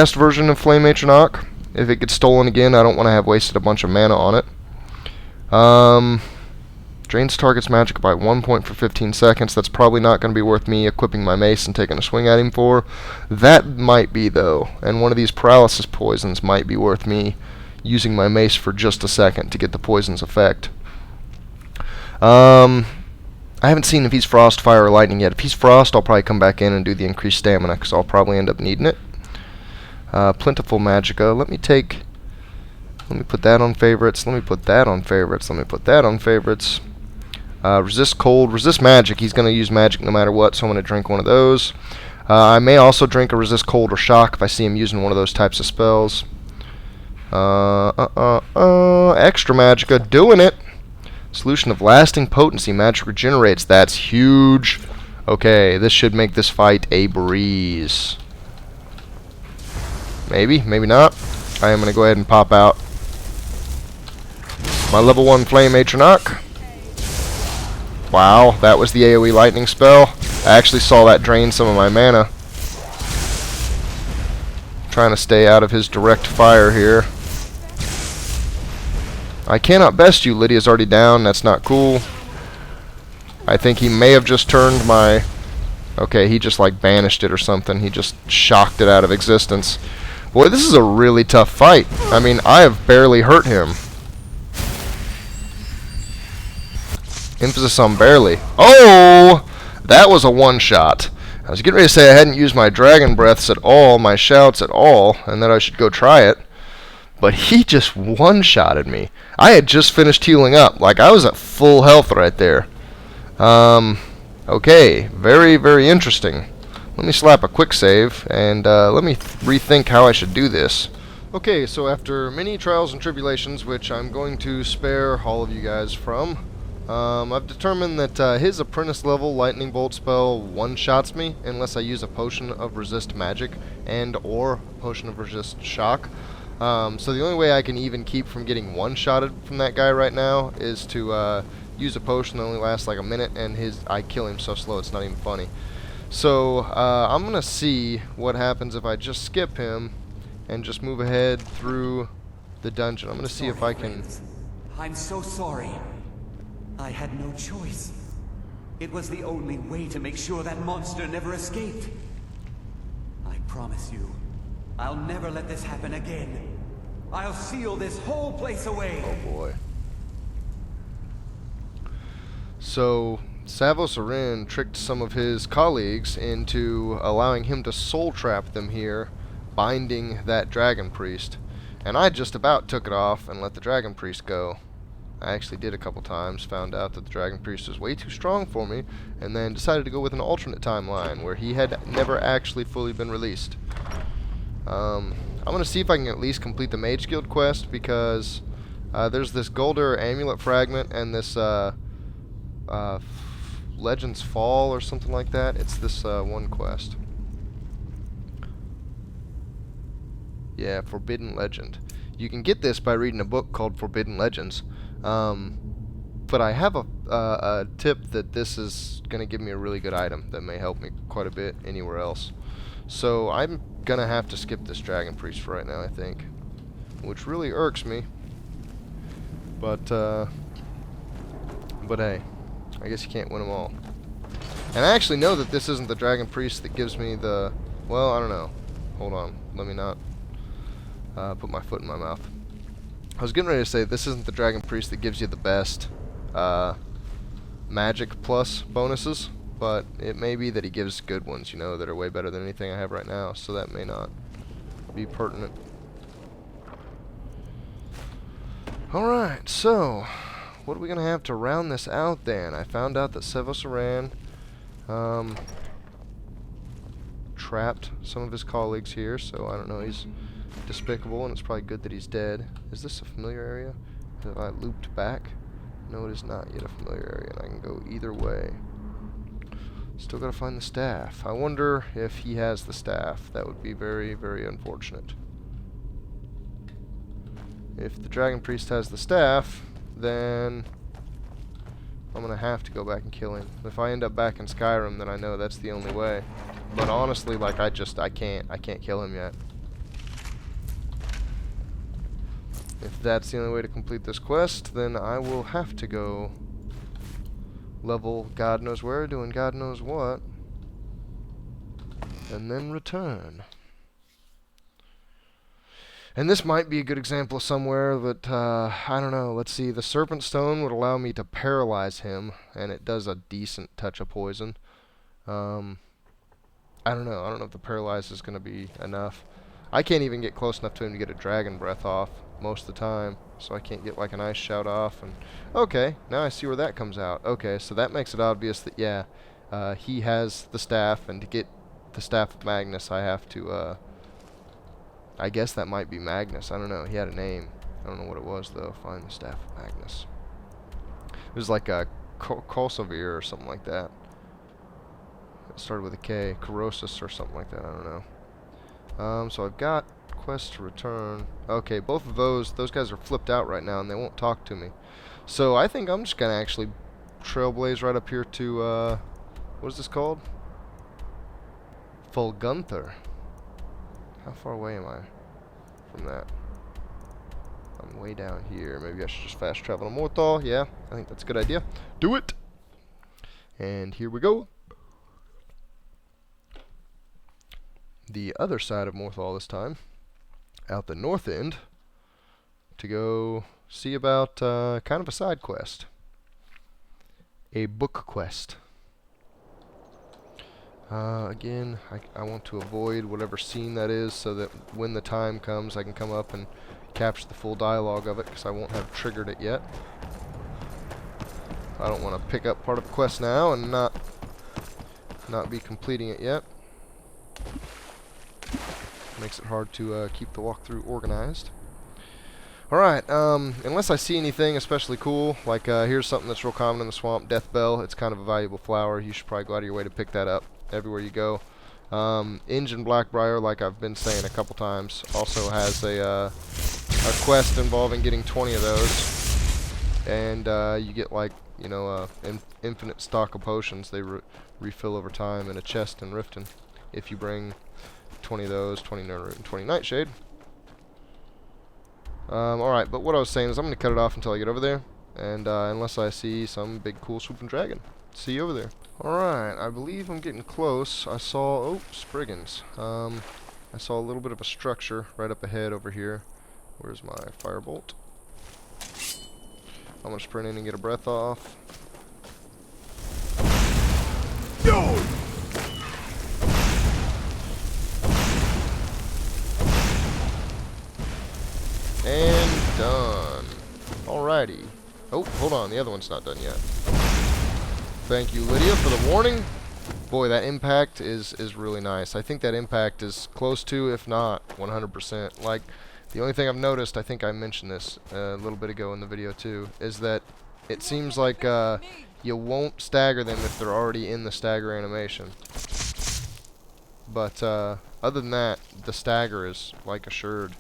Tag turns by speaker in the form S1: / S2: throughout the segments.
S1: Best version of Flame Atronach. If it gets stolen again, I don't want to have wasted a bunch of mana on it. Drains target's magic by 1 point for 15 seconds. That's probably not going to be worth me equipping my mace and taking a swing at him for. That might be, though. And one of these paralysis poisons might be worth me using my mace for just a second to get the poison's effect. I haven't seen if he's frost, fire, or lightning yet. If he's frost, I'll probably come back in and do the increased stamina, because I'll probably end up needing it. Plentiful Magicka. Let me put that on favorites. Let me put that on favorites. Let me put that on favorites. Resist cold, resist magic. He's going to use magic no matter what, so I'm going to drink one of those. I may also drink a resist cold or shock if I see him using one of those types of spells. Extra Magicka, doing it. Solution of lasting potency. Magic regenerates. That's huge. Okay, this should make this fight a breeze. Maybe, maybe not. I am going to go ahead and pop out my level 1 Flame Atronach. Wow, that was the AoE lightning spell. I actually saw that drain some of my mana. Trying to stay out of his direct fire here. I cannot best you. Lydia's already down. That's not cool. I think he may have just turned my... Okay, he just like banished it or something. He just shocked it out of existence. Boy, this is a really tough fight. I mean, I have barely hurt him. Emphasis on barely. Oh! That was a one-shot. I was getting ready to say I hadn't used my dragon breaths at all, my shouts at all, and that I should go try it. But he just one-shotted me. I had just finished healing up. Like, I was at full health right there. Okay. Very, very interesting. Let me slap a quick save, and let me rethink how I should do this. Okay, so after many trials and tribulations, which I'm going to spare all of you guys from, I've determined that his apprentice level lightning bolt spell one-shots me unless I use a potion of resist magic and or potion of resist shock. So the only way I can even keep from getting one-shotted from that guy right now is to use a potion that only lasts like a minute, and I kill him so slow it's not even funny. So I'm gonna see what happens if I just skip him and just move ahead through the dungeon. I'm gonna see if I can...
S2: I'm so sorry. I had no choice. It was the only way to make sure that monster never escaped. I promise you, I'll never let this happen again. I'll seal this whole place away.
S1: Oh boy. So, Savos Arin tricked some of his colleagues into allowing him to soul trap them here, binding that dragon priest. And I just about took it off and let the dragon priest go. I actually did a couple times, found out that the dragon priest was way too strong for me, and then decided to go with an alternate timeline where he had never actually fully been released. I'm going to see if I can at least complete the Mage Guild quest, because there's this Golder Amulet Fragment and this Legends Fall or something like that. It's this one quest. Yeah, Forbidden Legend. You can get this by reading a book called Forbidden Legends. But I have a tip that this is going to give me a really good item that may help me quite a bit anywhere else. So I'm going to have to skip this Dragon Priest for right now, I think. Which really irks me. But hey, I guess you can't win them all. And I actually know that this isn't the Dragon Priest that gives me the... Well, I don't know. Hold on. Let me not put my foot in my mouth. I was getting ready to say this isn't the Dragon Priest that gives you the best magic plus bonuses, but it may be that he gives good ones, you know, that are way better than anything I have right now, so that may not be pertinent. Alright, so what are we going to have to round this out then? I found out that Savos Aran trapped some of his colleagues here, so I don't know, he's despicable, and it's probably good that he's dead. Is this a familiar area? Have I looped back? No, it is not yet a familiar area, and I can go either way. Still gotta find the staff. I wonder if he has the staff. That would be very, very unfortunate. If the Dragon Priest has the staff, then I'm gonna have to go back and kill him. If I end up back in Skyrim, then I know that's the only way. But honestly, like I can't kill him yet. if that's the only way to complete this quest, then I will have to go level God knows where, doing God knows what, and then return. And this might be a good example of somewhere that, I don't know, let's see, the Serpent Stone would allow me to paralyze him, and it does a decent touch of poison. I don't know if the paralyze is going to be enough. I can't even get close enough to him to get a dragon breath off most of the time, so I can't get like an ice shout off. And okay, now I see where that comes out. Okay, so that makes it obvious that, yeah, he has the staff, and to get the Staff of Magnus, I have to, I guess that might be Magnus. I don't know. He had a name. I don't know what it was, though. Find the Staff of Magnus. It was like a Kolsavir or something like that. It started with a K. Corrosus or something like that. I don't know. So I've got quest to return. Okay, both of those guys are flipped out right now, and they won't talk to me. So I think I'm just going to actually trailblaze right up here to, what is this called? Fulgunther. How far away am I from that? I'm way down here. Maybe I should just fast travel to Morthal. Yeah, I think that's a good idea. Do it! And here we go. The other side of Morthal this time, out the north end, to go see about kind of a side quest. A book quest. Again, I want to avoid whatever scene that is so that when the time comes I can come up and capture the full dialogue of it, because I won't have triggered it yet. I don't want to pick up part of the quest now and not be completing it yet. Makes it hard to keep the walkthrough organized. Alright, unless I see anything especially cool, like here's something that's real common in the swamp, Death Bell. It's kind of a valuable flower. You should probably go out of your way to pick that up everywhere you go. Injun Blackbriar, like I've been saying a couple times, also has a quest involving getting 20 of those. And you get, like, you know, infinite stock of potions. They refill over time in a chest in Riften if you bring 20 of those, 20 Nerdroot, and 20 Nightshade. Alright, but what I was saying is I'm going to cut it off until I get over there. And unless I see some big cool swooping dragon. See you over there. Alright, I believe I'm getting close. I saw, oh, Spriggans. I saw a little bit of a structure right up ahead over here. Where's my firebolt? I'm going to sprint in and get a breath off. Go! And done. Alrighty. Oh, hold on. The other one's not done yet. Thank you, Lydia, for the warning. Boy, that impact is really nice. I think that impact is close to, if not 100%. Like, the only thing I've noticed, I think I mentioned this a little bit ago in the video too, is that it seems like you won't stagger them if they're already in the stagger animation. But other than that, the stagger is like assured.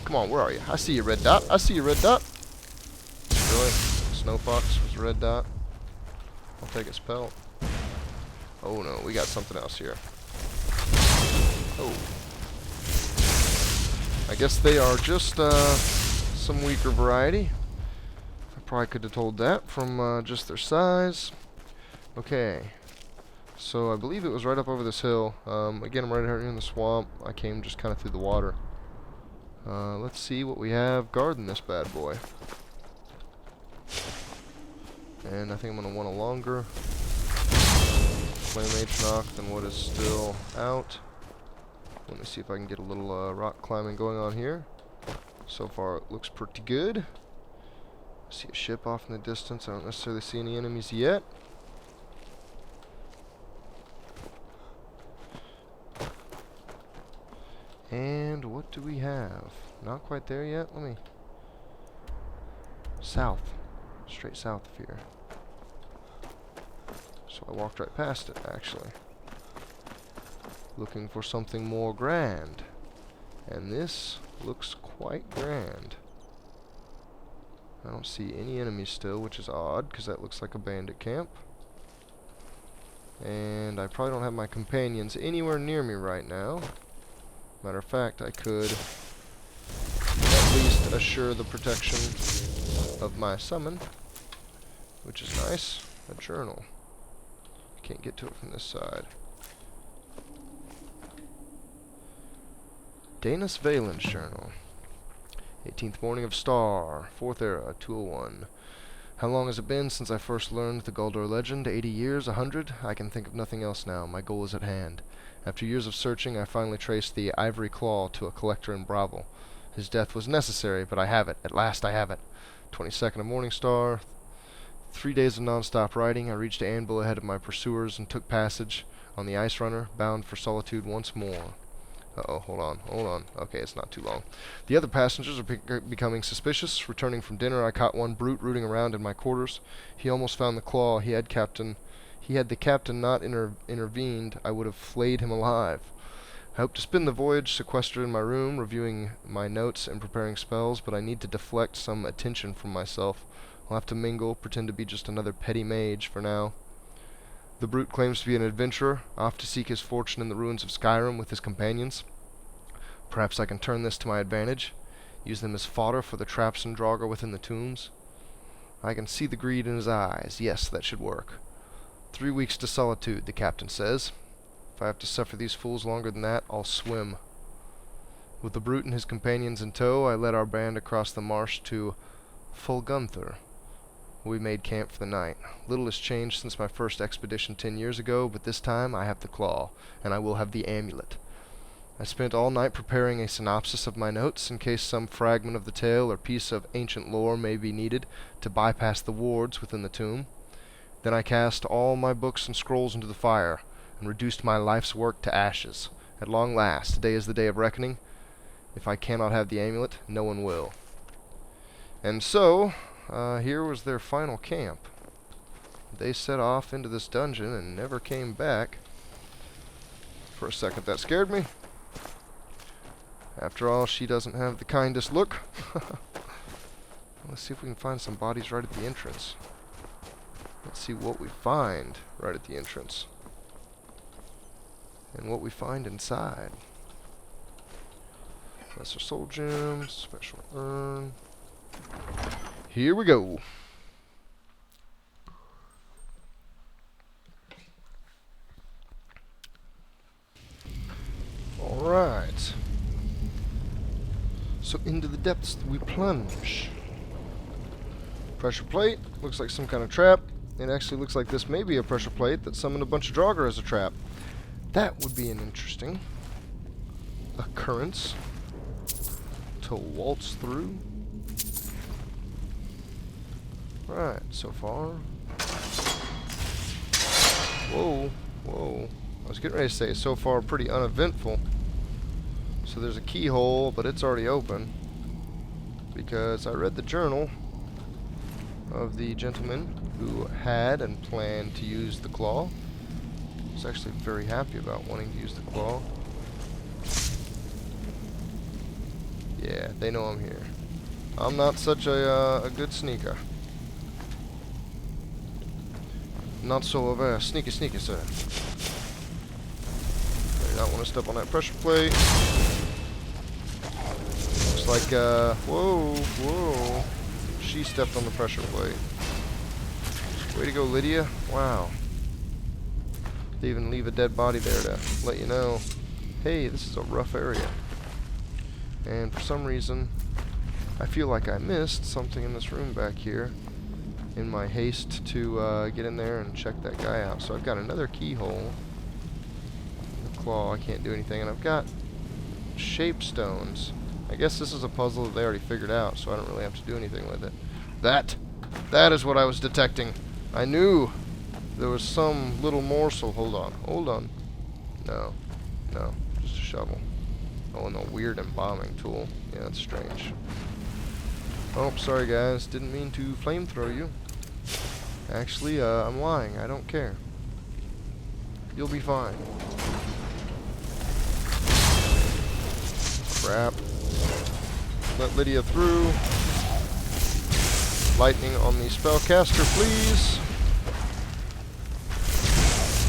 S1: Come on, where are you? I see you, red dot. I see you, red dot. Really? Snow Fox was a red dot. I'll take its pelt. Oh no, we got something else here. Oh. I guess they are just some weaker variety. I probably could have told that from just their size. Okay. So I believe it was right up over this hill. Again, I'm right here in the swamp. I came just kind of through the water. Let's see what we have guarding this bad boy. And I think I'm going to want a longer Flame Mage knock than what is still out. Let me see if I can get a little rock climbing going on here. So far it looks pretty good. I see a ship off in the distance. I don't necessarily see any enemies yet. And what do we have? Not quite there yet. Let me... South. Straight south of here. So I walked right past it, actually. Looking for something more grand. And this looks quite grand. I don't see any enemies still, which is odd, because that looks like a bandit camp. And I probably don't have my companions anywhere near me right now. Matter of fact, I could at least assure the protection of my summon, which is nice. A journal. Can't get to it from this side. Danis Valen's journal. 18th morning of Star, 4th era, 201. How long has it been since I first learned the Galdor legend? 80 years? 100? I can think of nothing else now. My goal is at hand. After years of searching, I finally traced the ivory claw to a collector in Bravel. His death was necessary, but I have it. At last I have it. 22nd of Morning Star. 3 days of non-stop riding. I reached Anvil ahead of my pursuers and took passage on the Ice Runner, bound for Solitude once more. Uh-oh, hold on. Okay, it's not too long. The other passengers are becoming suspicious. Returning from dinner, I caught one brute rooting around in my quarters. He almost found the claw. Had the captain not intervened, I would have flayed him alive. I hope to spend the voyage sequestered in my room, reviewing my notes and preparing spells, but I need to deflect some attention from myself. I'll have to mingle, pretend to be just another petty mage for now. The brute claims to be an adventurer, off to seek his fortune in the ruins of Skyrim with his companions. Perhaps I can turn this to my advantage, use them as fodder for the traps and Draugr within the tombs. I can see the greed in his eyes. Yes, that should work. 3 weeks to Solitude, the captain says. If I have to suffer these fools longer than that, I'll swim. With the brute and his companions in tow, I led our band across the marsh to Fulgunther. We made camp for the night. Little has changed since my first expedition 10 years ago, but this time I have the claw, and I will have the amulet. I spent all night preparing a synopsis of my notes, in case some fragment of the tale or piece of ancient lore may be needed to bypass the wards within the tomb. Then I cast all my books and scrolls into the fire, and reduced my life's work to ashes. At long last, today is the day of reckoning. If I cannot have the amulet, no one will. And so, here was their final camp. They set off into this dungeon and never came back. For a second that scared me. After all, she doesn't have the kindest look. Let's see if we can find some bodies right at the entrance. Let's see what we find right at the entrance. And what we find inside. Lesser soul gems, special urn. Here we go. Alright. So into the depths we plunge. Pressure plate. Looks like some kind of trap. It actually looks like this may be a pressure plate that summoned a bunch of Draugr as a trap. That would be an interesting occurrence to waltz through. Right, so far. Whoa, whoa. I was getting ready to say, so far pretty uneventful. So there's a keyhole, but it's already open. Because I read the journal of the gentleman who had and planned to use the claw. He was actually very happy about wanting to use the claw. Yeah, they know I'm here. I'm not such a good sneaker. Not so of a sneaky, sir. I do not want to step on that pressure plate. Looks like, whoa. She stepped on the pressure plate. Way to go, Lydia. Wow. They even leave a dead body there to let you know, hey, this is a rough area. And for some reason, I feel like I missed something in this room back here in my haste to get in there and check that guy out. So I've got another keyhole. The claw, I can't do anything. And I've got shape stones. I guess this is a puzzle that they already figured out, so I don't really have to do anything with it. That is what I was detecting. I knew there was some little morsel. Hold on. No, just a shovel. Oh, and the weird embalming tool. Yeah, that's strange. Oh, sorry guys, didn't mean to flamethrow you. Actually, I'm lying, I don't care. You'll be fine. Crap. Let Lydia through. Lightning on the spellcaster, please.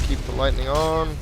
S1: Keep the lightning on.